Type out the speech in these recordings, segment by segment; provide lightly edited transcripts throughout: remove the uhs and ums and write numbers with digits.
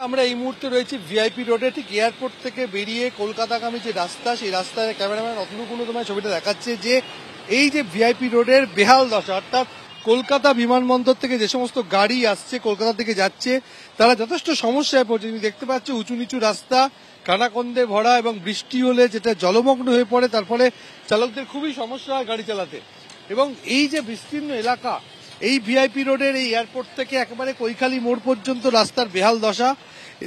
আমরা এই মুহূর্তে রয়েছি ভিআইপি রোডে, ঠিক এয়ারপোর্ট থেকে বেরিয়ে কলকাতাগামী যে রাস্তা, সেই রাস্তায় ক্যামেরাম্যান অতনুকুণ্ড তোমায় ছবিটা দেখাচ্ছে যে এই যে ভিআইপি রোডের বেহাল দশা, অর্থাৎ কলকাতা বিমানবন্দর থেকে যে সমস্ত গাড়ি আসছে কলকাতা থেকে যাচ্ছে তারা যথেষ্ট সমস্যায় পড়ছে। তুমি দেখতে পাচ্ছ উঁচু নিচু রাস্তা, কানাকন্দে ভরা, এবং বৃষ্টি হলে যেটা জলমগ্ন হয়ে পড়ে, তার ফলে চালকদের খুবই সমস্যা হয় গাড়ি চালাতে। এবং এই যে বিস্তীর্ণ এলাকা, এই ভিআইপি রোডের এই এয়ারপোর্ট থেকে একেবারে কৈখালি মোড় পর্যন্ত রাস্তার বেহাল দশা,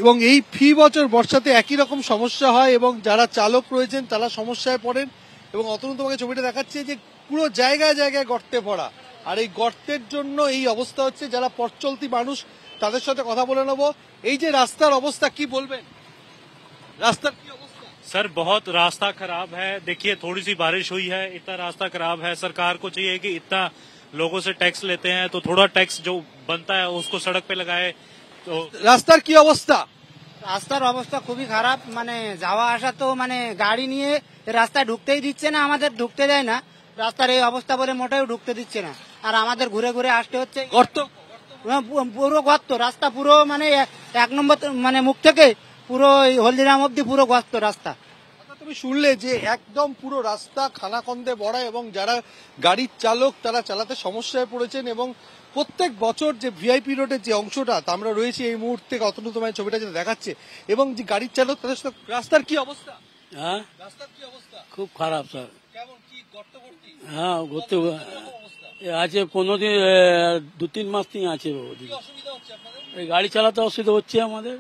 এবং এই ফি বছর বর্ষাতে একই রকম সমস্যা হয় এবং যারা চালক রয়েছেন তারা সমস্যায় পড়েন। এবং অতনু তোমাকে ছবিটা দেখাচ্ছে যে পুরো জায়গায় জায়গায় গর্তে ভরা, আর এই গর্তের জন্য এই অবস্থা হচ্ছে। যারা পথ চলতি মানুষ তাদের সাথে কথা বলে নেবো। এই যে রাস্তার অবস্থা, কি বলবেন? রাস্তার কি অবস্থা? सर बहुत रास्ता खराब है। देखिए थोड़ी सी बारिश हुई है, इतना रास्ता खराब है। सरकार को चाहिए कि इतना लोगों से टैक्स लेते हैं तो थोड़ा टैक्स जो बनता है उसको सड़क पे लगाए। तो রাস্তার কি অবস্থা? রাস্তার অবস্থা খুবই খারাপ, মানে যাওয়া আসা তো মানে গাড়ি নিয়ে রাস্তায় ঢুকতেই দিচ্ছে না, আমাদের ঢুকতে দেয় না। রাস্তার এই অবস্থা বলে মোটেও ঢুকতে দিচ্ছে না, আর আমাদের ঘুরে ঘুরে আসতে হচ্ছে। গর্ত পুরো গর্ত রাস্তা, পুরো মানে এক নম্বর মানে মুখ থেকে পুরো হলদিরাম অব্দি পুরো গর্ত রাস্তা। তুমি শুনলে যে একদম পুরো রাস্তা খানাখন্দে ভরা, এবং যারা গাড়ির চালক তারা চালাতে সমস্যায় পড়েছেন। এবং প্রত্যেক বছর যে ভিআইপি রোডের যে অংশটা আমরা রয়েছি এই মুহূর্তে, অতনু তোমায় ছবিটা যেটা দেখাচ্ছে, এবং যে গাড়ির চালক তাদের সাথে রাস্তার কি অবস্থা? হ্যাঁ, রাস্তার কি অবস্থা? খুব খারাপ স্যার। কেমন, কি গর্ত ভর্তি? হ্যাঁ, ঘুরতে আছে 15 দিন, 2-3 মাস থেকে আছে। কি অসুবিধা হচ্ছে আপনাদের? গাড়ি চালাতে অসুবিধা হচ্ছে আমাদের।